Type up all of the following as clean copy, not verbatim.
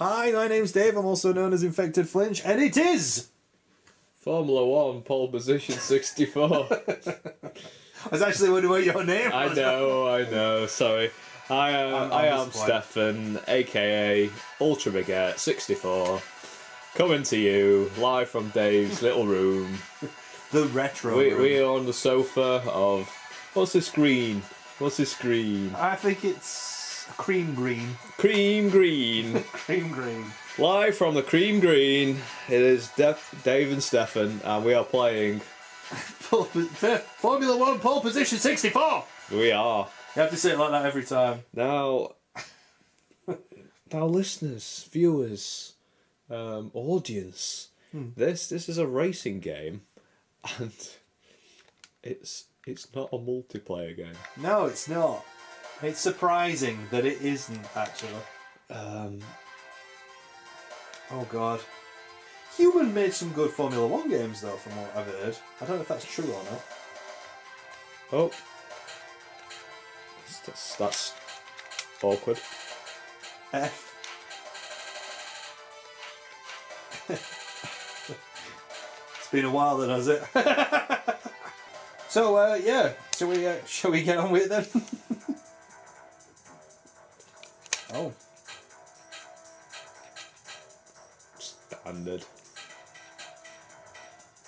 Hi, my name's Dave. I'm also known as Infected Flinch, and it is Formula 1, pole position 64. I was actually wondering what your name was. I know, sorry. I am Stefan, aka Ultra Baguette 64, coming to you live from Dave's little room. The retro room. We are on the sofa of... What's this green? I think it's cream green. Cream green. Cream green. Live from the cream green, it is Dave and Stefan, and we are playing... Formula 1 pole position 64! We are. You have to say it like that every time. Now listeners, viewers, audience, this is a racing game, and it's not a multiplayer game. No, it's not. It's surprising that it isn't, actually. Oh god. Human made some good Formula 1 games though, from what I've heard. I don't know if that's true or not. Oh. That's awkward. F. It's been a while then, has it? So, yeah. Shall we get on with it then? Oh. Standard.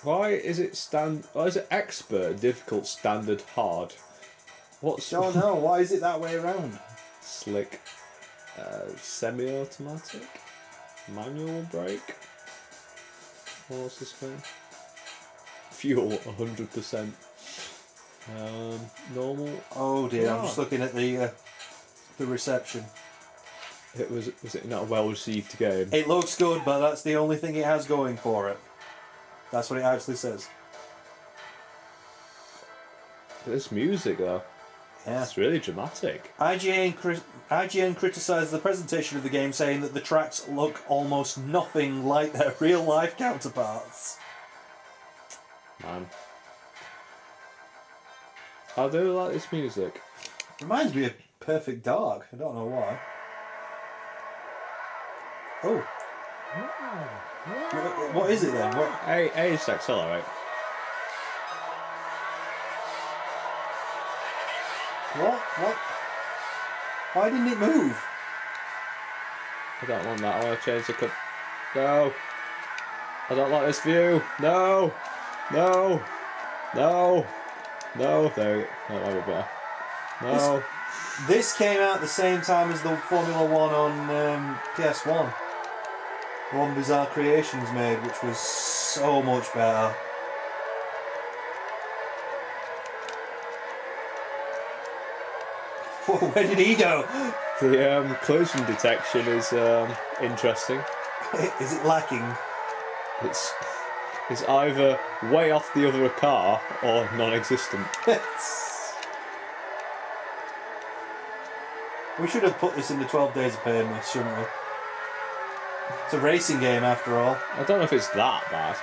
Why is it expert, difficult, standard, hard? What's... I don't know. Why is it that way around? Slick. Semi-automatic? Manual brake? What's this thing? Fuel, 100%. Normal. Oh dear, I'm just looking at the reception. Was it not a well-received game? It looks good, but that's the only thing it has going for it. That's what it actually says. This music, though. Yeah. It's really dramatic. IGN criticised the presentation of the game, saying that the tracks look almost nothing like their real-life counterparts. Man. I do like this music. Reminds me of Perfect Dark. I don't know why. Oh. What is it then? What? A is to accelerate. What? Why didn't it move? I don't want that. I want to change the cut. No. I don't like this view. No. No. No. No. There we go. That might be better. No. This came out the same time as the Formula 1 on PS1. The one Bizarre Creations made, which was so much better. Whoa, where did he go? The collision detection is interesting. Is it lacking? It's either way off the other car or non-existent. We should have put this in the 12 Days of Pain list, shouldn't we? It's a racing game after all. I don't know if it's that bad.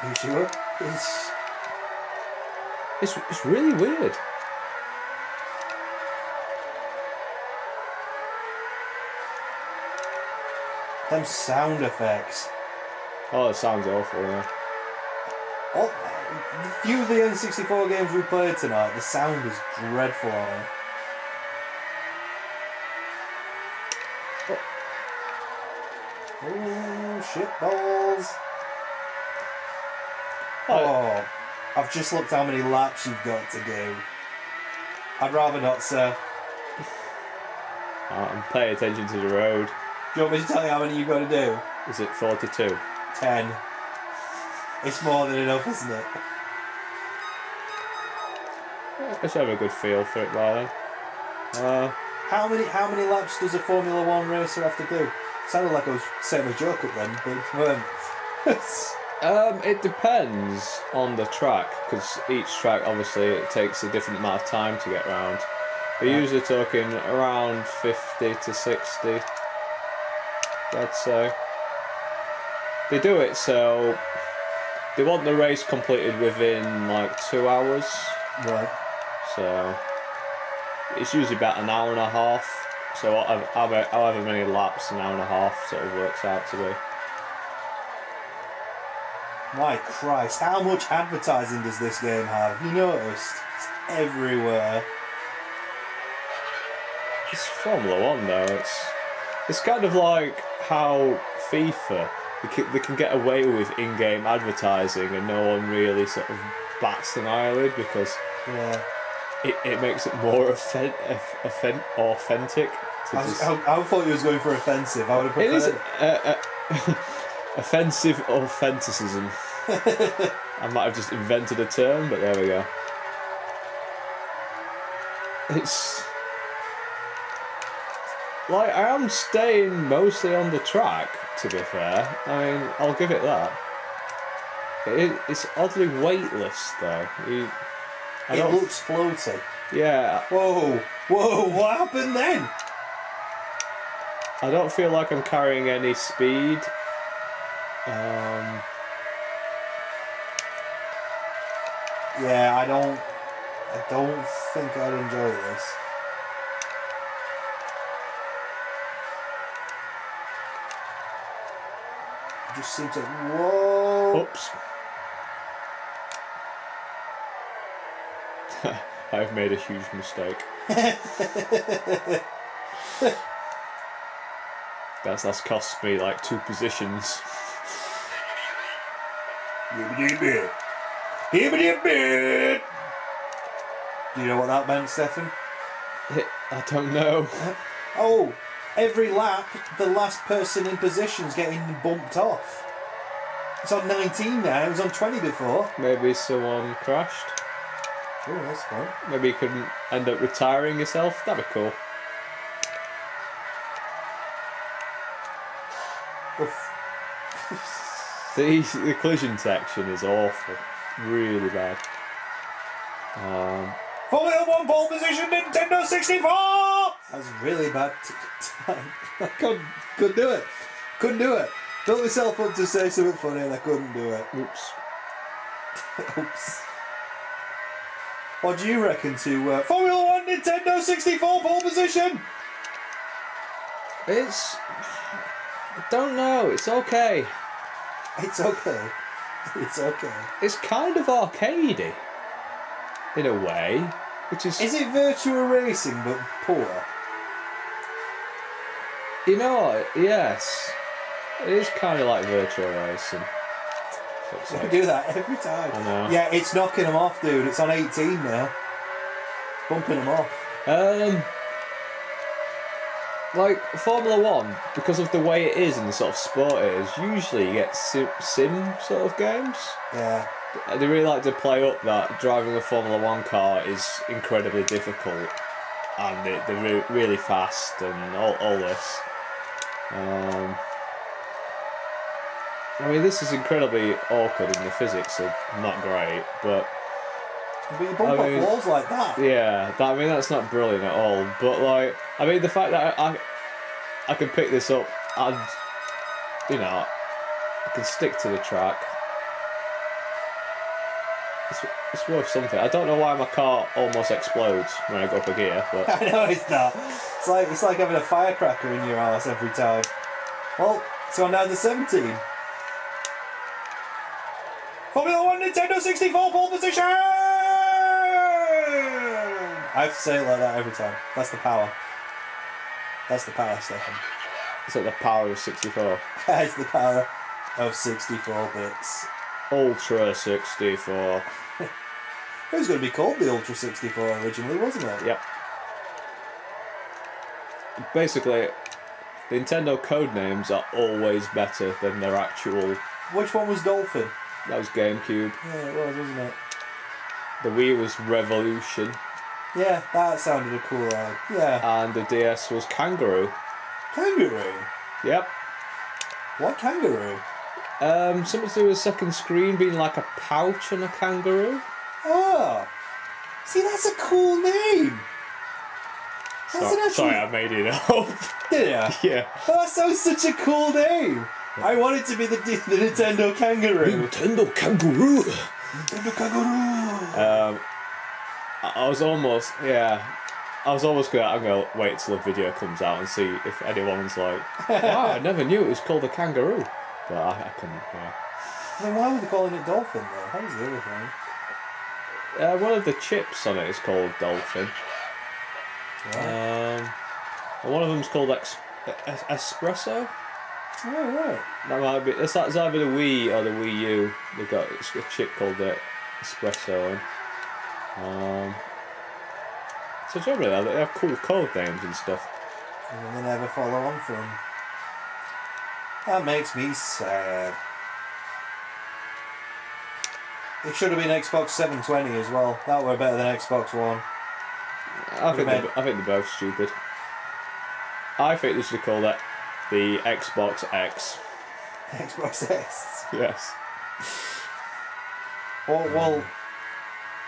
Are you sure? It's really weird. Them sound effects. Oh, it sounds awful, yeah. Oh, a few of the N64 games we played tonight, the sound is dreadful on it. Oh, shit balls. Oh, I've just looked how many laps you've got to do. I'd rather not, sir. I'm paying attention to the road. Do you want me to tell you how many you've got to do? Is it 42? 10. It's more than enough, isn't it? I should have a good feel for it by then. How many laps does a Formula 1 racer have to do? Sounded like I was setting a joke up then, but it weren't. It depends on the track, because each track obviously it takes a different amount of time to get round. We're usually talking around 50 to 60, I'd say. They do it so they want the race completed within like 2 hours. Right. So it's usually about an hour and a half. So however many laps, an hour and a half sort of works out to be. My Christ, how much advertising does this game have? Have you noticed? It's everywhere. It's Formula One though. It's kind of like how FIFA they can get away with in-game advertising and no one really sort of bats an eyelid because it makes it more authentic. I thought you was going for offensive. I would have preferred. It is offensive authenticism. I might have just invented a term, but there we go. It's like I am staying mostly on the track, to be fair. I mean, I'll give it that. It's oddly weightless, though. It looks floaty. Yeah. Whoa, what happened then? I don't feel like I'm carrying any speed. Yeah, I don't think I'd enjoy this. It just seems like, whoa. Oops. I've made a huge mistake. That's cost me like 2 positions. Do you know what that meant, Stefan? I don't know. Oh, every lap, the last person in position's getting bumped off. It's on 19 now, it was on 20 before. Maybe someone crashed. Oh, that's fun. Maybe you could end up retiring yourself. That'd be cool. The collision section is awful. Really bad. Formula 1 pole position, Nintendo 64! That was really bad. I couldn't do it. Couldn't do it. Built myself up to say something funny and I couldn't do it. Oops. Oops. What do you reckon to Formula 1 Nintendo 64 pole position? I don't know. It's okay. It's okay. It's okay. It's kind of arcadey, in a way, which is... Is it virtual racing but poor? You know what? Yes. It is kind of like virtual racing. We do that every time. I know. Yeah, it's knocking them off, dude. It's on 18 now. It's bumping them off. Like Formula 1, because of the way it is and the sort of sport it is, usually you get sim sort of games. Yeah. They really like to play up that driving a Formula 1 car is incredibly difficult and they're really fast and all this. I mean, this is incredibly awkward and the physics are not great, but you bump off walls like that. Yeah, I mean, that's not brilliant at all. But, like, I mean, the fact that I can pick this up and, you know, I can stick to the track. It's worth something. I don't know why my car almost explodes when I go up a gear, but... I know it's not. It's like having a firecracker in your arse every time. Well, it's gone down to 17. Formula 1 Nintendo 64 pole position! I have to say it like that every time. That's the power. That's the power, Stefan. It's like the power of 64. It's the power of 64 bits. Ultra 64. It was going to be called the Ultra 64 originally, wasn't it? Yep. Basically, Nintendo code names are always better than their actual... Which one was Dolphin? That was GameCube. Yeah, it was, wasn't it? The Wii was Revolution. Yeah, that sounded a cool idea. Yeah. And the DS was Kangaroo. Kangaroo? Yep. What kangaroo? Something to do with a second screen being like a pouch on a kangaroo. Oh. See, that's a cool name. Sorry, I made it up. Did ya? Yeah. Oh, that sounds such a cool name. I want it to be the Nintendo Kangaroo. Nintendo Kangaroo. Nintendo Kangaroo. I was almost I'm gonna wait till the video comes out and see if anyone's like, wow, I never knew it was called a kangaroo. But I couldn't, yeah. Then why were they calling it Dolphin though? That was the other thing. One of the chips on it is called Dolphin. Right. And one of them's called Espresso. Oh, right. That might be. It's either the Wii or the Wii U. They've got a chip called the Espresso. So generally, they have cool code names and stuff. And then they never follow on from. That makes me sad. It should have been Xbox 720 as well. That were better than Xbox One. I think they're both stupid. I think they should call that the Xbox X. Xbox X. Yes. Well,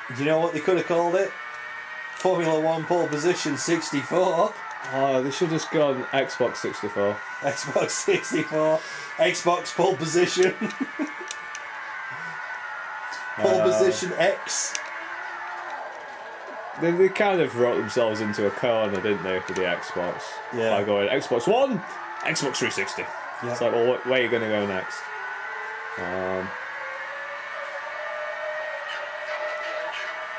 do you know what they could have called it? Formula 1 pole position 64. Oh, they should have just gone Xbox 64. Xbox 64. Xbox pole position. Pole position X. They kind of wrote themselves into a corner, didn't they, for the Xbox? Yeah. By going Xbox One, Xbox 360. Yeah. It's like, well, where are you going to go next?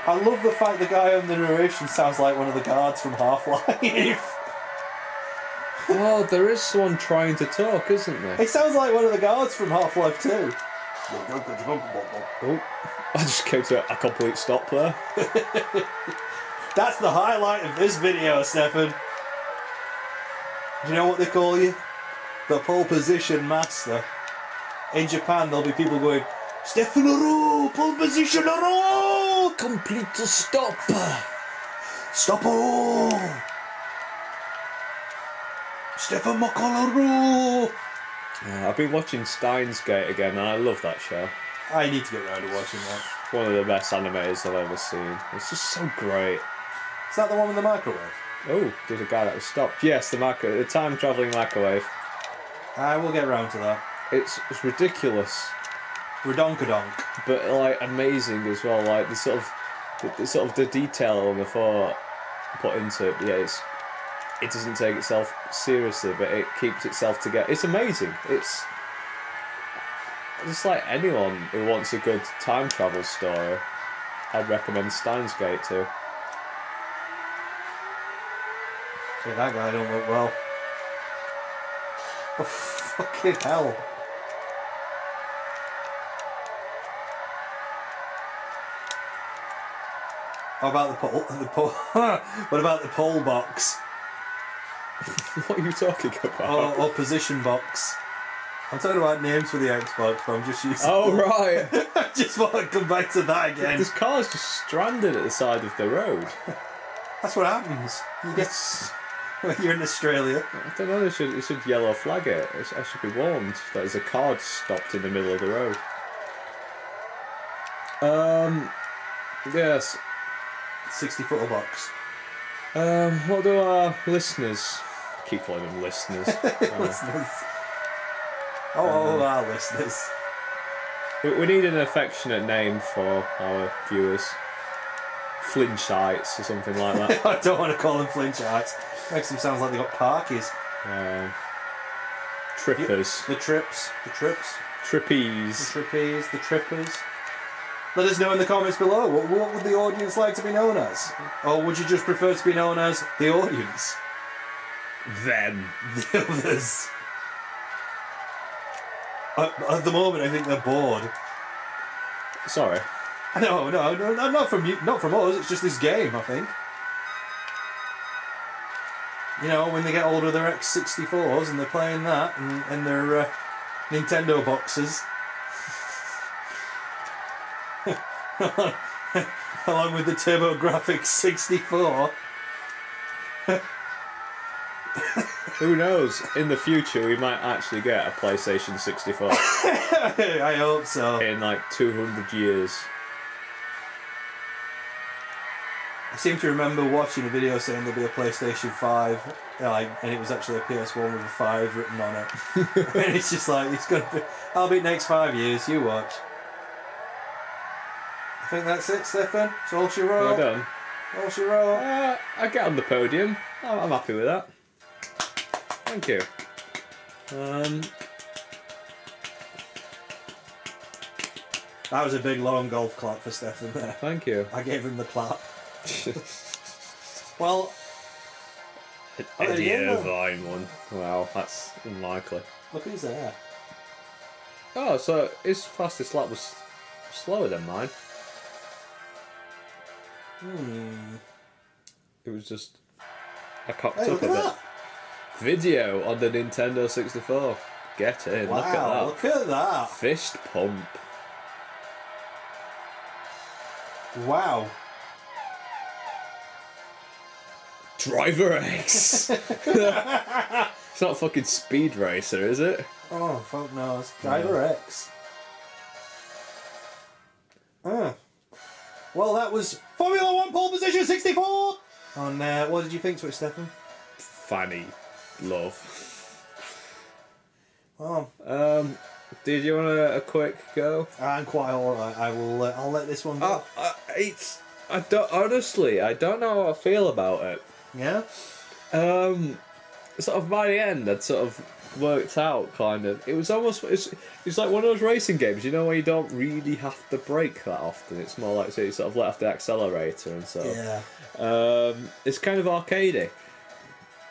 I love the fact the guy on the narration sounds like one of the guards from Half-Life. Well, there is someone trying to talk, isn't there? It sounds like one of the guards from Half-Life 2. Oh, I just came to a complete stop there. That's the highlight of this video, Stefan. Do you know what they call you? The pole position master. In Japan, there'll be people going, Stefan, pole position, Complete to stop. Stop. Stefan Makalaru. I've been watching Steins Gate again, and I love that show. I need to get round to watching that. One of the best animes I've ever seen. It's just so great. Is that the one with the microwave? Oh, there's a guy that was stopped. Yes, the time-travelling microwave. I will get round to that. It's ridiculous, Redonkadonk. but like amazing as well. Like the detail and the thought put into it. Yeah, it doesn't take itself seriously, but it keeps itself together. It's amazing. It's just like anyone who wants a good time travel story, I'd recommend Steins Gate to. See, that guy don't look well. Oh, fucking hell. How about the pole? What about the pole box? What are you talking about? Or position box? I'm talking about names for the Xbox, but I'm just using. Oh right. I just want to come back to that again. This car's just stranded at the side of the road. That's what happens. You get when you're in Australia. I don't know. They should yellow flag it. I should be warned that there's a car stopped in the middle of the road. Yes. 60-foot box. What do our listeners? I keep calling them listeners. Listeners. Our listeners. We need an affectionate name for our viewers. Flinchites or something like that. I don't want to call them flinchites. Makes them sound like they got parkies. Trippers. The trips. Trippies. The trippies. The trippers. Let us know in the comments below. What would the audience like to be known as? Or would you just prefer to be known as the audience? Them. The others. At the moment, I think they're bored. Sorry. No, not from you, not from us. It's just this game, I think. You know, when they get older, their X64s and they're playing that and their Nintendo boxes, along with the TurboGrafx 64. Who knows? In the future, we might actually get a PlayStation 64. I hope so. In like 200 years. I seem to remember watching a video saying there'll be a PlayStation 5, and it was actually a PS1 with a 5 written on it. And it's just like, it's gonna be, I'll be next 5 years, you watch. I think that's it, Stefan. It's all she wrote. Well done. All she wrote. I get on the podium. I'm happy with that. Thank you. That was a big long golf clap for Stefan there. Thank you. I gave him the clap. Well, Eddie Irvine one. Wow, that's unlikely. Look who's there. Oh, so his fastest lap was slower than mine. It was just I cocked up a bit. Video on the Nintendo 64. Get in. Wow, look at that. Look at that. Fist pump. Wow. Driver X. It's not fucking Speed Racer, is it? Oh, fuck no. It's Driver X. Well, that was Formula 1 pole position 64! And what did you think to it, Stefan? Funny. Love. Oh. Did you want a quick go? I'm quite alright. I'll let this one go. I don't know how I feel about it. Yeah? Sort of by the end, I'd sort of worked out, kind of. It was almost, it's like one of those racing games, you know, where you don't really have to brake that often. It's more like, so you sort of let off the accelerator and so. Yeah. It's kind of arcadey.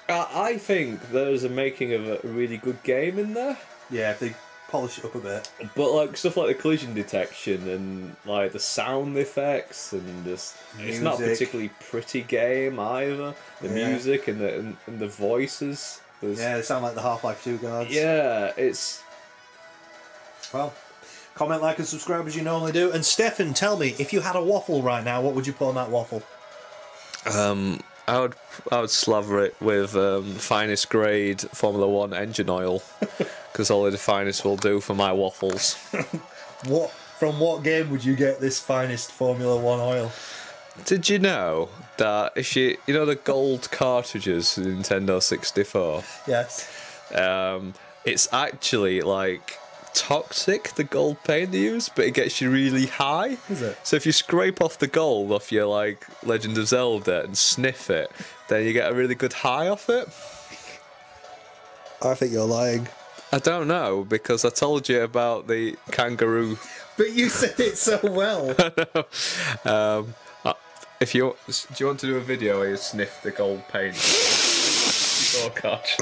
I think there's a making of a really good game in there. Yeah, if they polish it up a bit. But like stuff like the collision detection and like the sound effects and just it's not a particularly pretty game either. The music and the voices. Yeah, they sound like the Half-Life 2 guards. Yeah, it's well. Comment, like, and subscribe as you normally do. And Stefan, tell me, if you had a waffle right now, what would you put on that waffle? I would slather it with finest grade Formula 1 engine oil because only the finest will do for my waffles. From what game would you get this finest Formula 1 oil? Did you know that if you know the gold cartridges in Nintendo 64? Yes. It's actually like toxic, the gold paint they use, but it gets you really high. Is it? So if you scrape off the gold off your like Legend of Zelda and sniff it, then you get a really good high off it. I think you're lying. I don't know, because I told you about the kangaroo. But you said it so well. I know. Do you want to do a video where you sniff the gold paint? Oh gosh.